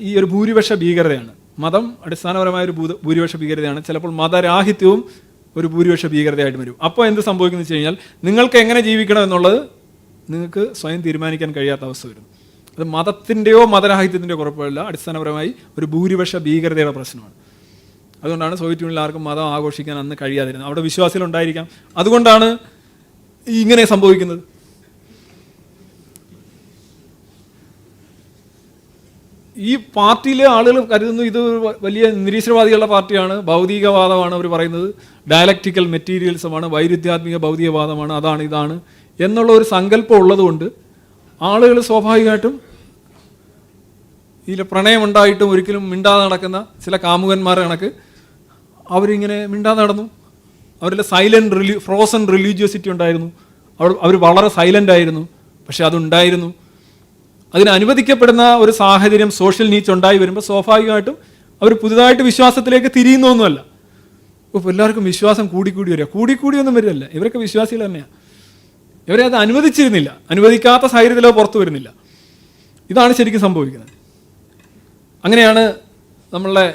ഈ ഒരു ഭൂരിപക്ഷ ഭീകരതയാണ്. മതം അടിസ്ഥാനപരമായ ഒരു ഭൂരിപക്ഷ ഭീകരതയാണ്. ചിലപ്പോൾ മതരാഹിത്യവും ഒരു ഭൂരിപക്ഷ ഭീകരതയായിട്ട് വരും. അപ്പോൾ എന്ത് സംഭവിക്കുന്നു വെച്ച് കഴിഞ്ഞാൽ നിങ്ങൾക്ക് എങ്ങനെ ജീവിക്കണം എന്നുള്ളത് നിങ്ങൾക്ക് സ്വയം തീരുമാനിക്കാൻ കഴിയാത്ത അവസ്ഥ വരും. അത് മതത്തിൻ്റെയോ മതരാഹിത്യത്തിൻ്റെയോ കുഴപ്പമില്ല, അടിസ്ഥാനപരമായി ഒരു ഭൂരിപക്ഷ ഭീകരതയുടെ പ്രശ്നമാണ്. അതുകൊണ്ടാണ് സോവിയറ്റ് യൂണിയനിൽ ആർക്കും മതം ആഘോഷിക്കാൻ അന്ന് കഴിയാതിരുന്നത്. അവിടെ വിശ്വാസികളുണ്ടായിരിക്കാം, അതുകൊണ്ടാണ് ഇങ്ങനെ സംഭവിക്കുന്നത്. ഈ പാർട്ടിയിലെ ആളുകൾ കരുതുന്നു ഇത് വലിയ നിരീശ്വരവാദികളുടെ പാർട്ടിയാണ്, ഭൗതികവാദമാണ് അവർ പറയുന്നത്, ഡയലക്റ്റിക്കൽ മെറ്റീരിയൽസമാണ്, വൈരുദ്ധ്യാത്മിക ഭൗതികവാദമാണ്, അതാണ് ഇതാണ് എന്നുള്ള ഒരു സങ്കല്പം ഉള്ളതുകൊണ്ട് ആളുകൾ സ്വാഭാവികമായിട്ടും ഇതിൽ പ്രണയമുണ്ടായിട്ടും ഒരിക്കലും മിണ്ടാതെ നടക്കുന്ന ചില കാമുകന്മാരെ കണക്ക് അവരിങ്ങനെ മിണ്ടാതെ നടന്നു. അവരിൽ ഫ്രോസൺ റിലീജിയോസിറ്റി ഉണ്ടായിരുന്നു. അവർ വളരെ സൈലൻ്റ് ആയിരുന്നു. പക്ഷെ അതുണ്ടായിരുന്നു. അതിന് അനുവദിക്കപ്പെടുന്ന ഒരു സാഹചര്യം, സോഷ്യൽ നീഡ്സ് ഉണ്ടായി വരുമ്പോൾ സ്വാഭാവികമായിട്ടും അവർ പുതുതായിട്ട് വിശ്വാസത്തിലേക്ക് തിരിയുന്നൊന്നുമല്ല. ഇപ്പോൾ എല്ലാവർക്കും വിശ്വാസം കൂടിക്കൂടി വരിക, കൂടിക്കൂടിയൊന്നും വരില്ല. ഇവരൊക്കെ വിശ്വാസികൾ തന്നെയാണ്. ഇവരെ അത് അനുവദിച്ചിരുന്നില്ല, അനുവദിക്കാത്ത സാഹചര്യത്തിലോ പുറത്തു വരുന്നില്ല. ഇതാണ് ശരിക്കും സംഭവിക്കുന്നത്. അങ്ങനെയാണ് നമ്മളുടെ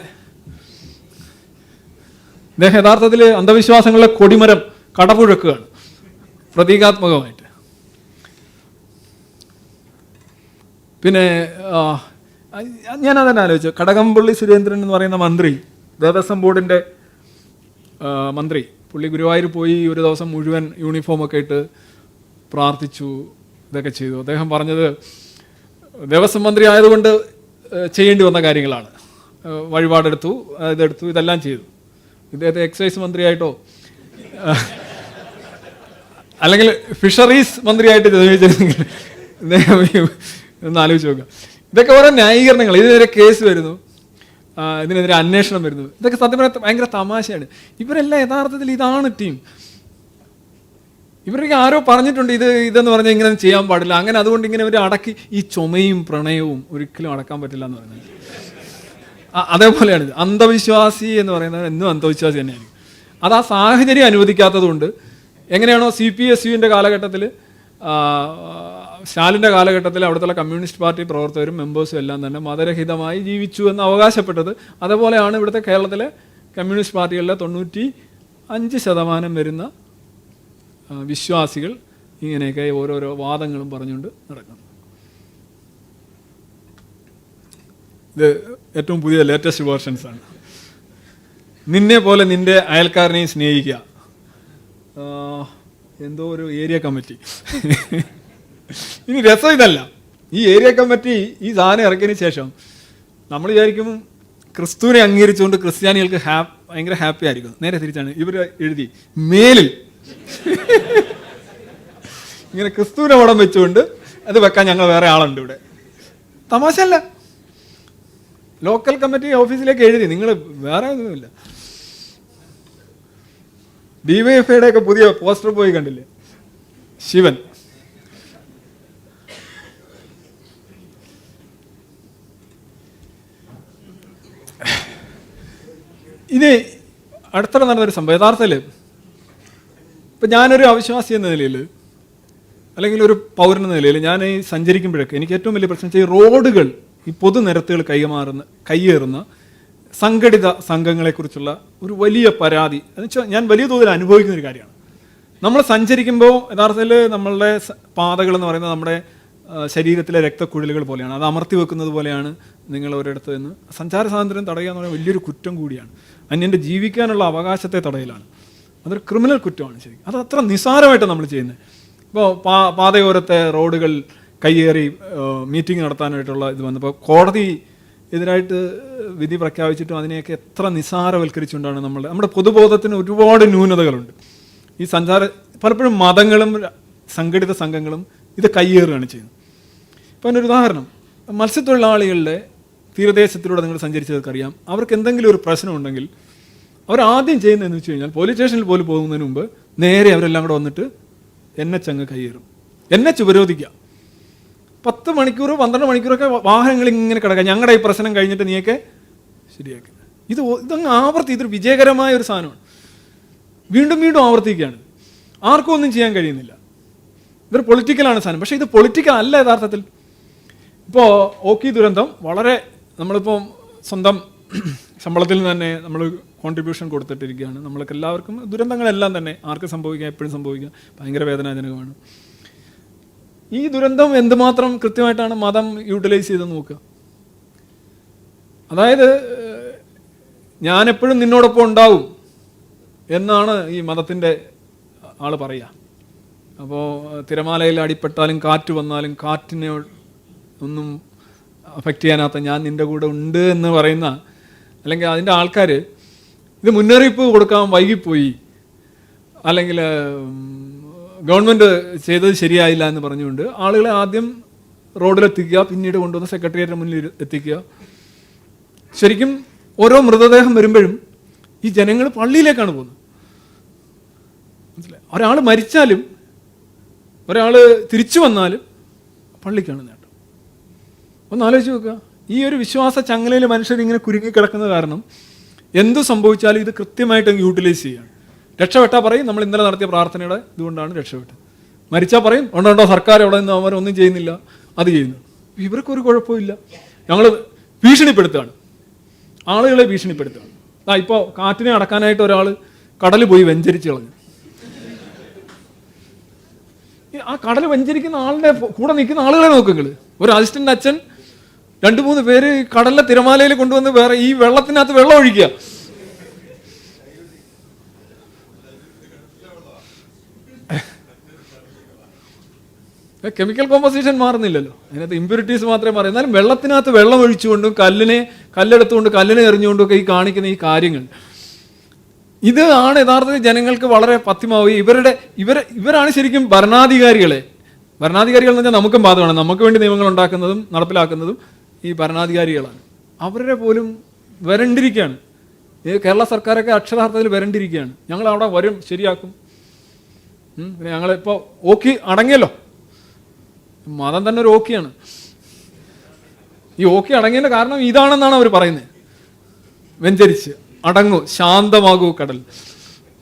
യഥാർത്ഥത്തിൽ അന്ധവിശ്വാസങ്ങളുടെ കൊടിമരം കടപുഴക്കുകയാണ് പ്രതീകാത്മകമായിട്ട്. പിന്നെ ഞാനതന്നെ ആലോചിച്ചു, കടകംപള്ളി സുരേന്ദ്രൻ എന്ന് പറയുന്ന മന്ത്രി, ദേവസ്വം ബോർഡിൻ്റെ മന്ത്രി, പുള്ളി ഗുരുവായൂർ പോയി ഒരു ദിവസം മുഴുവൻ യൂണിഫോമൊക്കെ ഇട്ട് പ്രാർത്ഥിച്ചു, ഇതൊക്കെ ചെയ്തു. അദ്ദേഹം പറഞ്ഞത് ദേവസ്വം മന്ത്രി ആയതുകൊണ്ട് ചെയ്യേണ്ടി വന്ന കാര്യങ്ങളാണ്. വഴിപാടെടുത്തു, ഇതെടുത്തു, ഇതെല്ലാം ചെയ്തു. ഇദ്ദേഹത്തെ എക്സൈസ് മന്ത്രിയായിട്ടോ അല്ലെങ്കിൽ ഫിഷറീസ് മന്ത്രിയായിട്ട് ചോദിച്ചിരുന്നെങ്കിൽ ഒന്ന് ആലോചിച്ച് നോക്കുക. ഇതൊക്കെ ഓരോ ന്യായീകരണങ്ങൾ. ഇതിനെതിരെ കേസ് വരുന്നു, ഇതിനെതിരെ അന്വേഷണം വരുന്നു. ഇതൊക്കെ സത്യം പറയാൻ ഭയങ്കര തമാശയാണ്. ഇവരെല്ലാം യഥാർത്ഥത്തിൽ ഇതാണ് ടീം. ഇവർക്ക് ആരോ പറഞ്ഞിട്ടുണ്ട് ഇതെന്ന് പറഞ്ഞാൽ ഇങ്ങനെ ചെയ്യാൻ പാടില്ല, അങ്ങനെ അതുകൊണ്ട് ഇങ്ങനെ ഇവർ അടക്കി. ഈ ചുമയും പ്രണയവും ഒരിക്കലും അടക്കാൻ പറ്റില്ല എന്ന് പറയുന്നത് അതേപോലെയാണ്. അന്ധവിശ്വാസി എന്ന് പറയുന്നത് എന്നും അന്ധവിശ്വാസി തന്നെയാണ്. അത് ആ സാഹചര്യം അനുവദിക്കാത്തത് കൊണ്ട്, എങ്ങനെയാണോ CPSUവിൻ്റെ കാലഘട്ടത്തിൽ, സ്റ്റാലിൻ്റെ കാലഘട്ടത്തിൽ അവിടുത്തെ കമ്മ്യൂണിസ്റ്റ് പാർട്ടി പ്രവർത്തകരും മെമ്പേഴ്സും എല്ലാം തന്നെ മതരഹിതമായി ജീവിച്ചു എന്ന് അവകാശപ്പെട്ടത്, അതേപോലെയാണ് ഇവിടുത്തെ കേരളത്തിലെ കമ്മ്യൂണിസ്റ്റ് പാർട്ടികളിലെ 95% വരുന്ന വിശ്വാസികൾ ഇങ്ങനെയൊക്കെ ഓരോരോ വാദങ്ങളും പറഞ്ഞുകൊണ്ട് നടക്കുന്നു. ഇത് ഏറ്റവും പുതിയ ലേറ്റസ്റ്റ് വേർഷൻസാണ്. നിന്നെ പോലെ നിന്റെ അയൽക്കാരനെയും സ്നേഹിക്കുക, എന്തോ ഒരു ഏരിയ കമ്മിറ്റി. ഇനി രസം ഇതല്ല, ഈ ഏരിയ കമ്മിറ്റി ഈ സാധനം ഇറക്കിയതിന് ശേഷം നമ്മൾ വിചാരിക്കും ക്രിസ്തുവിനെ അംഗീകരിച്ചുകൊണ്ട് ക്രിസ്ത്യാനികൾക്ക് ഭയങ്കര ഹാപ്പി ആയിരിക്കും. നേരെ തിരിച്ചാണ്. ഇവർ എഴുതി മേലിൽ ഇങ്ങനെ ക്രിസ്തുവിനെ പടം വെച്ചുകൊണ്ട് അത് വെക്കാൻ ഞങ്ങൾ വേറെ ആളുണ്ട് ഇവിടെ. തമാശയല്ല. ലോക്കൽ കമ്മിറ്റി ഓഫീസിലേക്ക് എഴുതി, നിങ്ങൾ വേറെ ഒന്നുമില്ല. DYFIയുടെ ഒക്കെ പുതിയ പോസ്റ്റർ പോയി കണ്ടില്ലേ, ശിവൻ. ഇത് അടുത്തിടെ നടന്നൊരു സംഭവം. യഥാർത്ഥത്തിൽ ഇപ്പം ഞാനൊരു അവിശ്വാസി എന്ന നിലയിൽ, അല്ലെങ്കിൽ ഒരു പൗരൻ എന്ന നിലയിൽ, ഞാൻ ഈ സഞ്ചരിക്കുമ്പോഴൊക്കെ എനിക്ക് ഏറ്റവും വലിയ പ്രശ്നം വെച്ചാൽ ഈ റോഡുകൾ, ഈ പൊതുനിരത്തുകൾ കയ്യേറുന്ന സംഘടിത സംഘങ്ങളെക്കുറിച്ചുള്ള ഒരു വലിയ പരാതി. എന്നുവെച്ചാൽ ഞാൻ വലിയ തോതിൽ അനുഭവിക്കുന്ന ഒരു കാര്യമാണ്. നമ്മൾ സഞ്ചരിക്കുമ്പോൾ യഥാർത്ഥത്തിൽ നമ്മളുടെ പാതകൾ എന്ന് പറയുന്നത് നമ്മുടെ ശരീരത്തിലെ രക്തക്കുഴലുകൾ പോലെയാണ്. അത് അമർത്തി വെക്കുന്നത് പോലെയാണ് നിങ്ങൾ ഒരിടത്ത് നിന്ന്. സഞ്ചാര സ്വാതന്ത്ര്യം തടയുക എന്ന് പറയുന്നത് വലിയൊരു കുറ്റം കൂടിയാണ്. അന്യൻ്റെ ജീവിക്കാനുള്ള അവകാശത്തെ തടയലാണ്. അതൊരു ക്രിമിനൽ കുറ്റമാണ് ശരിക്കും. അത് അത്ര നിസ്സാരമായിട്ട് നമ്മൾ ചെയ്യുന്നത്. ഇപ്പോൾ പാതയോരത്തെ റോഡുകൾ കയ്യേറി മീറ്റിംഗ് നടത്താനായിട്ടുള്ള ഇത് വന്നപ്പോൾ കോടതി എതിരായിട്ട് വിധി പ്രഖ്യാപിച്ചിട്ടും അതിനെയൊക്കെ എത്ര നിസ്സാരവൽക്കരിച്ചുകൊണ്ടാണ് നമ്മുടെ പൊതുബോധത്തിന് ഒരുപാട് ന്യൂനതകളുണ്ട്. ഈ പലപ്പോഴും മതങ്ങളും സംഘടിത സംഘങ്ങളും ഇത് കയ്യേറുകയാണ് ചെയ്യുന്നത്. ഇപ്പോൾ അതിനൊരു ഉദാഹരണം, മത്സ്യത്തൊഴിലാളികളുടെ തീരദേശത്തിലൂടെ നിങ്ങൾ സഞ്ചരിച്ചവർക്കറിയാം, അവർക്ക് എന്തെങ്കിലും ഒരു പ്രശ്നമുണ്ടെങ്കിൽ അവരാദ്യം ചെയ്യുന്നതെന്ന് വെച്ച് കഴിഞ്ഞാൽ പോലീസ് സ്റ്റേഷനിൽ പോലും പോകുന്നതിന് മുമ്പ് നേരെ അവരെല്ലാം കൂടെ വന്നിട്ട് NH അങ്ങ് കയ്യേറും. NH ഉപരോധിക്കുക. 10 മണിക്കൂർ 12 മണിക്കൂറൊക്കെ വാഹനങ്ങൾ ഇങ്ങനെ കിടക്കുക, ഞങ്ങളുടെ ഈ പ്രശ്നം കഴിഞ്ഞിട്ട് നീയൊക്കെ ശരിയാക്കി. ഇതങ്ങ് ഇതൊരു വിജയകരമായ ഒരു സാധനമാണ്. വീണ്ടും വീണ്ടും ആവർത്തിക്കുകയാണ്. ആർക്കും ഒന്നും ചെയ്യാൻ കഴിയുന്നില്ല. ഇതൊരു പൊളിറ്റിക്കലാണ് സാധനം. പക്ഷേ ഇത് പൊളിറ്റിക്കൽ അല്ല യഥാർത്ഥത്തിൽ. ഇപ്പോൾ ഓക്കി ദുരന്തം വളരെ നമ്മളിപ്പോൾ സ്വന്തം ശമ്പളത്തിൽ നിന്ന് തന്നെ നമ്മൾ കോൺട്രിബ്യൂഷൻ കൊടുത്തിട്ടിരിക്കുകയാണ്. നമ്മൾക്ക് എല്ലാവർക്കും ദുരന്തങ്ങളെല്ലാം തന്നെ ആർക്ക് സംഭവിക്കാം, എപ്പോഴും സംഭവിക്കാം, ഭയങ്കര വേദനാജനകമാണ്. ഈ ദുരന്തം എന്തുമാത്രം കൃത്യമായിട്ടാണ് മതം യൂട്ടിലൈസ് ചെയ്ത് നോക്കുക. അതായത് ഞാനെപ്പോഴും നിന്നോടൊപ്പം ഉണ്ടാവും എന്നാണ് ഈ മതത്തിൻ്റെ ആൾ പറയുക. അപ്പോൾ തിരമാലയിൽ അടിപ്പെട്ടാലും കാറ്റ് വന്നാലും കാറ്റിനെ ഒന്നും അഫക്റ്റ് ചെയ്യാനാത്ത ഞാൻ നിൻ്റെ കൂടെ ഉണ്ട് എന്ന് പറയുന്ന, അല്ലെങ്കിൽ അതിൻ്റെ ആൾക്കാർ ഇത് മുന്നറിയിപ്പ് കൊടുക്കാൻ വൈകിപ്പോയി, അല്ലെങ്കിൽ ഗവൺമെൻറ് ചെയ്തത് ശരിയായില്ല എന്ന് പറഞ്ഞുകൊണ്ട് ആളുകളെ ആദ്യം റോഡിലെത്തിക്കുക, പിന്നീട് കൊണ്ടുവന്ന് സെക്രട്ടേറിയറ്റിന് മുന്നിൽ എത്തിക്കുക. ശരിക്കും ഓരോ മൃതദേഹം വരുമ്പോഴും ഈ ജനങ്ങൾ പള്ളിയിലേക്കാണ് പോകുന്നത്. മനസ്സിലായി? ഒരാൾ മരിച്ചാലും ഒരാൾ തിരിച്ചു വന്നാലും പള്ളിക്കാണ് നേട്ടം. ഒന്ന് ആലോചിച്ച് നോക്കുക. ഈ ഒരു വിശ്വാസ ചങ്ങലയിൽ മനുഷ്യരിങ്ങനെ കുരുങ്ങിക്കിടക്കുന്ന കാരണം എന്തു സംഭവിച്ചാലും ഇത് കൃത്യമായിട്ട് യൂട്ടിലൈസ് ചെയ്യുകയാണ്. രക്ഷപ്പെട്ടാൽ പറയും നമ്മൾ ഇന്നലെ നടത്തിയ പ്രാർത്ഥനയുടെ ഇതുകൊണ്ടാണ് രക്ഷപ്പെട്ടത്. മരിച്ചാൽ പറയും ഉണ്ടോ സർക്കാർ എവിടെ നിന്ന് അവരൊന്നും ചെയ്യുന്നില്ല, അത് ചെയ്യുന്നു. ഇവർക്കൊരു കുഴപ്പമില്ല. ഞങ്ങൾ ഭീഷണിപ്പെടുത്തുകയാണ്, ആളുകളെ ഭീഷണിപ്പെടുത്തുകയാണ്. ഇപ്പോൾ കാറ്റിനെ അടക്കാനായിട്ട് ഒരാൾ കടൽ പോയി വെഞ്ചരിച്ച് കളഞ്ഞു. ആ കടൽ വെഞ്ചരിക്കുന്ന ആളുടെ കൂടെ നിൽക്കുന്ന ആളുകളെ നോക്കുങ്ങൾ. ഒരു അസിസ്റ്റന്റ് അച്ഛൻ 2-3 പേര് കടലിലെ തിരമാലയിൽ കൊണ്ടുവന്ന് വേറെ ഈ വെള്ളത്തിനകത്ത് വെള്ളം ഒഴിക്കുക. കെമിക്കൽ കോമ്പോസിഷൻ മാറുന്നില്ലല്ലോ, അതിനകത്ത് ഇമ്പ്യൂരിറ്റീസ് മാത്രമേ മാറൂ. എന്നാലും വെള്ളത്തിനകത്ത് വെള്ളം ഒഴിച്ചുകൊണ്ടും കല്ലെടുത്തുകൊണ്ട് കല്ലിനെ എറിഞ്ഞുകൊണ്ടും ഒക്കെ ഈ കാണിക്കുന്ന ഈ കാര്യങ്ങൾ, ഇത് ആണ് യഥാർത്ഥത്തിൽ ജനങ്ങൾക്ക് വളരെ പഥ്യമാവുക. ഇവരാണ് ശരിക്കും ഭരണാധികാരികളെ. ഭരണാധികാരികൾ എന്ന് വെച്ചാൽ നമുക്കും ബാധകമാണ്. നമുക്ക് വേണ്ടി നിയമങ്ങൾ ഉണ്ടാക്കുന്നതും നടപ്പിലാക്കുന്നതും ഈ ഭരണാധികാരികളാണ്. അവരുടെ പോലും വരണ്ടിരിക്കുകയാണ്. കേരള സർക്കാരൊക്കെ അക്ഷരാർത്ഥത്തിൽ വരണ്ടിരിക്കുകയാണ്. ഞങ്ങൾ അവിടെ വരും, ശരിയാക്കും. പിന്നെ ഞങ്ങളിപ്പോൾ ഓക്കി അടങ്ങിയല്ലോ. മതം തന്നെ ഒരു ഓക്കിയാണ്. ഈ ഓക്കി അടങ്ങിയതിൻ്റെ കാരണം ഇതാണെന്നാണ് അവർ പറയുന്നത്. വെഞ്ചരിച്ച് അടങ്ങൂ, ശാന്തമാകൂ കടൽ,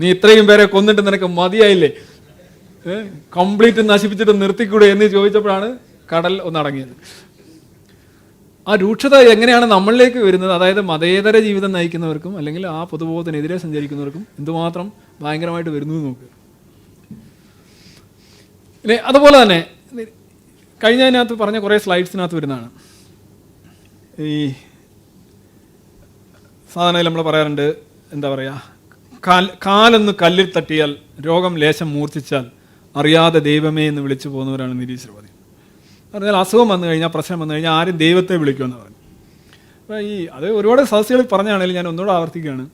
നീ ഇത്രയും പേരെ കൊന്നിട്ട് നിനക്ക് മതിയായില്ലേ, കംപ്ലീറ്റ് നശിപ്പിച്ചിട്ട് നിർത്തിക്കൂടെ എന്ന് ചോദിച്ചപ്പോഴാണ് കടൽ ഒന്നടങ്ങിയത്. ആ രൂക്ഷത എങ്ങനെയാണ് നമ്മളിലേക്ക് വരുന്നത്? അതായത് മതേതര ജീവിതം നയിക്കുന്നവർക്കും അല്ലെങ്കിൽ ആ പൊതുബോധത്തിനെതിരെ സഞ്ചരിക്കുന്നവർക്കും എന്തുമാത്രം ഭയങ്കരമായിട്ട് വരുന്നു നോക്കുക. പിന്നെ അതുപോലെ തന്നെ കഴിഞ്ഞതിനകത്ത് പറഞ്ഞ കുറേ സ്ലൈഡ്സിനകത്ത് വരുന്നതാണ് ഈ സാധാരണ നമ്മൾ പറയാറുണ്ട്, എന്താ പറയുക, കാലൊന്ന് കല്ലിൽ തട്ടിയാൽ രോഗം ലേശം മൂർച്ഛിച്ചാൽ അറിയാതെ ദൈവമേ എന്ന് വിളിച്ചു പോകുന്നവരാണ് നിരീശ്വരവാദി. പറഞ്ഞാൽ അസുഖം വന്നു കഴിഞ്ഞാൽ, പ്രശ്നം വന്നു കഴിഞ്ഞാൽ ആരും ദൈവത്തെ വിളിക്കുമെന്ന് പറഞ്ഞു. അപ്പോൾ അത് ഒരുപാട് സദസ്സുകളിൽ പറഞ്ഞാണെങ്കിലും ഞാൻ ഒന്നുകൂടെ ആവർത്തിക്കുകയാണ്.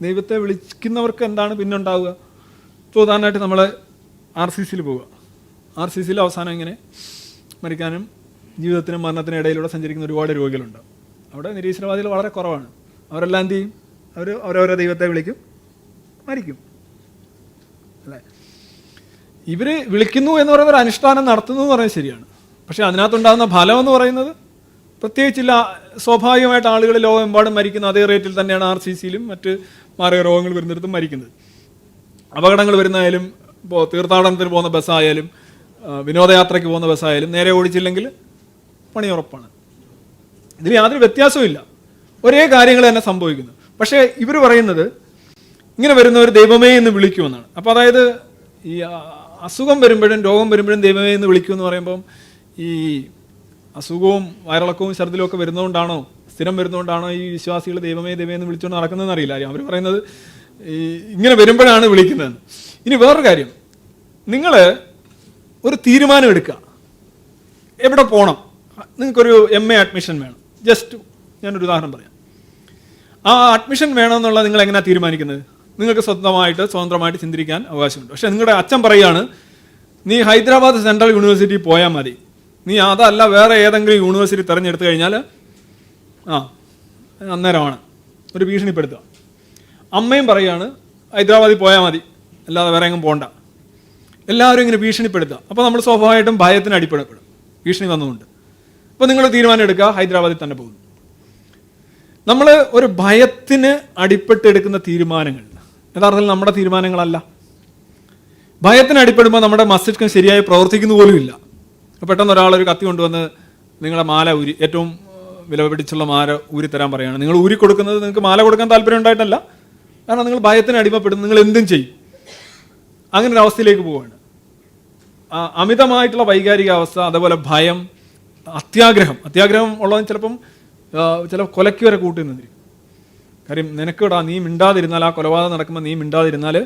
ദൈവത്തെ വിളിക്കുന്നവർക്ക് എന്താണ് പിന്നെ ഉണ്ടാവുക? ഇപ്പോൾ ഉദാഹരണമായിട്ട് നമ്മൾ RCCയിൽ പോവുക. RCCയിൽ അവസാനം ഇങ്ങനെ മരിക്കാനും ജീവിതത്തിനും മരണത്തിനും ഇടയിലൂടെ സഞ്ചരിക്കുന്ന ഒരുപാട് രോഗികളുണ്ട്. അവിടെ നിരീശ്വരവാദികൾ വളരെ കുറവാണ്. അവരെല്ലാം എന്ത് ചെയ്യും? അവരോരോ ദൈവത്തെ വിളിക്കും, മരിക്കും, അല്ലേ? ഇവർ വിളിക്കുന്നു എന്ന് പറയുന്ന ഒരു അനുഷ്ഠാനം നടത്തുന്നു എന്ന് പറയുന്നത് ശരിയാണ്. പക്ഷേ അതിനകത്തുണ്ടാകുന്ന ഫലം എന്ന് പറയുന്നത് പ്രത്യേകിച്ചില്ല. സ്വാഭാവികമായിട്ട് ആളുകൾ ലോകമെമ്പാടും മരിക്കുന്ന അതേ റേറ്റിൽ തന്നെയാണ് RCCയിലും മറ്റ് മാരക രോഗങ്ങൾ വരുന്നിടത്തും മരിക്കുന്നത്. അപകടങ്ങൾ വരുന്നതായാലും, ഇപ്പോൾ തീർത്ഥാടനത്തിന് പോകുന്ന ബസ്സായാലും വിനോദയാത്രയ്ക്ക് പോകുന്ന ബസ്സായാലും നേരെ ഓടിച്ചില്ലെങ്കിൽ പണി ഉറപ്പാണ്. ഇതിൽ യാതൊരു വ്യത്യാസവും, ഒരേ കാര്യങ്ങൾ തന്നെ സംഭവിക്കുന്നു. പക്ഷേ ഇവർ പറയുന്നത് ഇങ്ങനെ വരുന്നവർ ദൈവമേ എന്ന് വിളിക്കുമെന്നാണ്. അപ്പോൾ അതായത് ഈ അസുഖം വരുമ്പോഴും രോഗം വരുമ്പോഴും ദൈവമേ എന്ന് വിളിക്കുമെന്ന് പറയുമ്പം ഈ അസുഖവും വയറിളക്കവും ഛർദിലും ഒക്കെ വരുന്നതുകൊണ്ടാണോ, സ്ഥിരം വരുന്നതുകൊണ്ടാണോ ഈ വിശ്വാസികൾ ദൈവമേ എന്ന് വിളിച്ചുകൊണ്ട് നടക്കുന്നതെന്ന് അറിയില്ല. അവർ പറയുന്നത് ഈ ഇങ്ങനെ വരുമ്പോഴാണ് വിളിക്കുന്നതെന്ന്. ഇനി വേറൊരു കാര്യം, നിങ്ങൾ ഒരു തീരുമാനം എടുക്കുക, എവിടെ പോകണം. നിങ്ങൾക്കൊരു MA അഡ്മിഷൻ വേണം. ജസ്റ്റ് ഞാനൊരു ഉദാഹരണം പറയാം. ആ അഡ്മിഷൻ വേണമെന്നുള്ളത് നിങ്ങൾ എങ്ങനെയാണ് തീരുമാനിക്കുന്നത്? നിങ്ങൾക്ക് സ്വതന്ത്രമായിട്ട് ചിന്തിക്കാൻ അവകാശമുണ്ട്. പക്ഷേ നിങ്ങളുടെ അച്ഛൻ പറയുകയാണ്, നീ ഹൈദരാബാദ് സെൻട്രൽ യൂണിവേഴ്സിറ്റി പോയാൽ മതി, നീ അതല്ല വേറെ ഏതെങ്കിലും യൂണിവേഴ്സിറ്റി തിരഞ്ഞെടുത്തു കഴിഞ്ഞാൽ അന്നേരമാണ് ഒരു ഭീഷണിപ്പെടുത്തുക. അമ്മയും പറയുകയാണ് ഹൈദരാബാദിൽ പോയാൽ മതി, അല്ലാതെ വേറെ എങ്ങും പോകണ്ട. എല്ലാവരും ഇങ്ങനെ ഭീഷണിപ്പെടുത്തുക. അപ്പോൾ നമ്മൾ സ്വാഭാവികമായിട്ടും ഭയത്തിന് അടിപ്പെടപ്പെടും, ഭീഷണി വന്നുകൊണ്ട്. അപ്പോൾ നിങ്ങൾ തീരുമാനം എടുക്കുക, ഹൈദരാബാദിൽ തന്നെ പോകുന്നു. നമ്മൾ ഒരു ഭയത്തിന് അടിപ്പെട്ടെടുക്കുന്ന തീരുമാനങ്ങൾ യഥാർത്ഥത്തിൽ നമ്മുടെ തീരുമാനങ്ങളല്ല. ഭയത്തിന് അടിപ്പെടുമ്പോൾ നമ്മുടെ മസ്തിഷ്കം ശരിയായി പ്രവർത്തിക്കുന്ന പോലും ഇല്ല. പെട്ടെന്ന് ഒരാളൊരു കത്തി കൊണ്ടുവന്ന് നിങ്ങളുടെ മാല ഊരി, ഏറ്റവും വില പിടിച്ചുള്ള മാല ഊരിത്തരാൻ പറയുകയാണ്. നിങ്ങൾ ഊരി കൊടുക്കുന്നത് നിങ്ങൾക്ക് മാല കൊടുക്കാൻ താല്പര്യം ഉണ്ടായിട്ടല്ല, കാരണം നിങ്ങൾ ഭയത്തിന് അടിമപ്പെടും, നിങ്ങൾ എന്തും ചെയ്യും. അങ്ങനെ ഒരു അവസ്ഥയിലേക്ക് പോവുകയാണ്. അമിതമായിട്ടുള്ള വൈകാരിക അവസ്ഥ, അതേപോലെ ഭയം, അത്യാഗ്രഹം ഉള്ളവൻ ചിലപ്പം ചില കൊലയ്ക്ക് വരെ കൂട്ടുന്നിരിക്കും. കാര്യം നിനക്കിടാ, നീ മിണ്ടാതിരുന്നാൽ, ആ കൊലപാതകം നടക്കുമ്പോൾ നീ മിണ്ടാതിരുന്നാൽ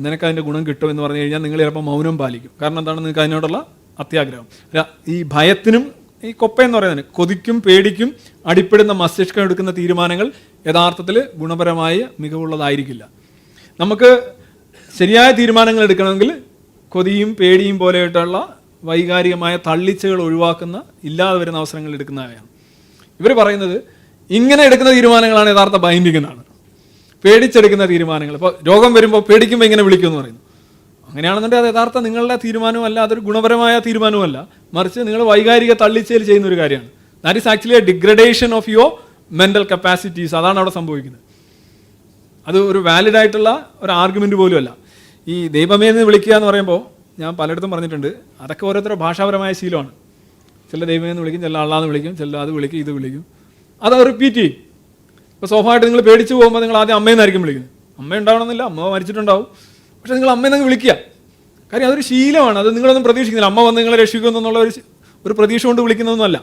നിനക്കതിൻ്റെ ഗുണം കിട്ടും എന്ന് പറഞ്ഞു കഴിഞ്ഞാൽ നിങ്ങൾ ചിലപ്പോൾ മൗനം പാലിക്കും. കാരണം എന്താണ്? നിങ്ങൾക്ക് അതിനോടുള്ള അത്യാഗ്രഹം. ഈ ഭയത്തിനും ഈ കൊപ്പയെന്ന് പറയുന്നതിന് കൊതിക്കും പേടിക്കും അടിപ്പെടുന്ന മസ്തിഷ്കം എടുക്കുന്ന തീരുമാനങ്ങൾ യഥാർത്ഥത്തിൽ ഗുണപരമായ മികവുള്ളതായിരിക്കില്ല. നമുക്ക് ശരിയായ തീരുമാനങ്ങൾ എടുക്കണമെങ്കിൽ കൊതിയും പേടിയും പോലെയായിട്ടുള്ള വൈകാരികമായ തള്ളിച്ചകൾ ഒഴിവാക്കുന്ന, ഇല്ലാതെ വരുന്ന അവസരങ്ങൾ എടുക്കുന്നവയാണ്. ഇവർ പറയുന്നത് ഇങ്ങനെ എടുക്കുന്ന തീരുമാനങ്ങളാണ് യഥാർത്ഥ ബൈൻഡിങ് എന്നാണ്. പേടിച്ചെടുക്കുന്ന തീരുമാനങ്ങൾ, ഇപ്പോൾ രോഗം വരുമ്പോൾ പേടിക്കുമ്പോൾ ഇങ്ങനെ വിളിക്കുമെന്ന് പറയുന്നു. അങ്ങനെയാണെന്നുണ്ടെങ്കിൽ അത് യഥാർത്ഥ നിങ്ങളുടെ തീരുമാനമല്ല, അതൊരു ഗുണപരമായ തീരുമാനമല്ല, മറിച്ച് നിങ്ങൾ വൈകാരിക തള്ളിച്ചയിൽ ചെയ്യുന്ന ഒരു കാര്യമാണ്. That is actually A degradation of your mental capacities. അതാണ് അവിടെ സംഭവിക്കുന്നത്. അത് ഒരു വാലിഡ് ആയിട്ടുള്ള ഒരു ആർഗ്യുമെൻ്റ് പോലുമല്ല. ഈ ദൈവമേ എന്ന് വിളിക്കുക എന്ന് പറയുമ്പോൾ ഞാൻ പലയിടത്തും പറഞ്ഞിട്ടുണ്ട്, അതൊക്കെ ഓരോരുത്തരുടെ ഭാഷാപരമായ ശീലമാണ്. ചില ദൈവമേ എന്ന് വിളിക്കും, ചില അള്ളാന്ന് വിളിക്കും, ചില അത് വിളിക്കും, ഇത് വിളിക്കും, അത് റിപ്പീറ്റ് ചെയ്യും. ഇപ്പോൾ സ്വാഭാവികമായിട്ട് നിങ്ങൾ പേടിച്ച് പോകുമ്പോൾ നിങ്ങൾ ആദ്യം അമ്മയെന്നായിരിക്കും വിളിക്കുന്നത്. അമ്മ ഉണ്ടാവണമെന്നില്ല, അമ്മ മരിച്ചിട്ടുണ്ടാവും, പക്ഷെ നിങ്ങൾ അമ്മയെന്നങ്ങ് വിളിക്കുക. കാര്യം അതൊരു ശീലമാണ്. അത് നിങ്ങളൊന്നും പ്രതീക്ഷിക്കുന്നില്ല. അമ്മ വന്ന് നിങ്ങളെ രക്ഷിക്കുമെന്നുള്ള ഒരു പ്രതീക്ഷ കൊണ്ട് വിളിക്കുന്നതൊന്നുമല്ല.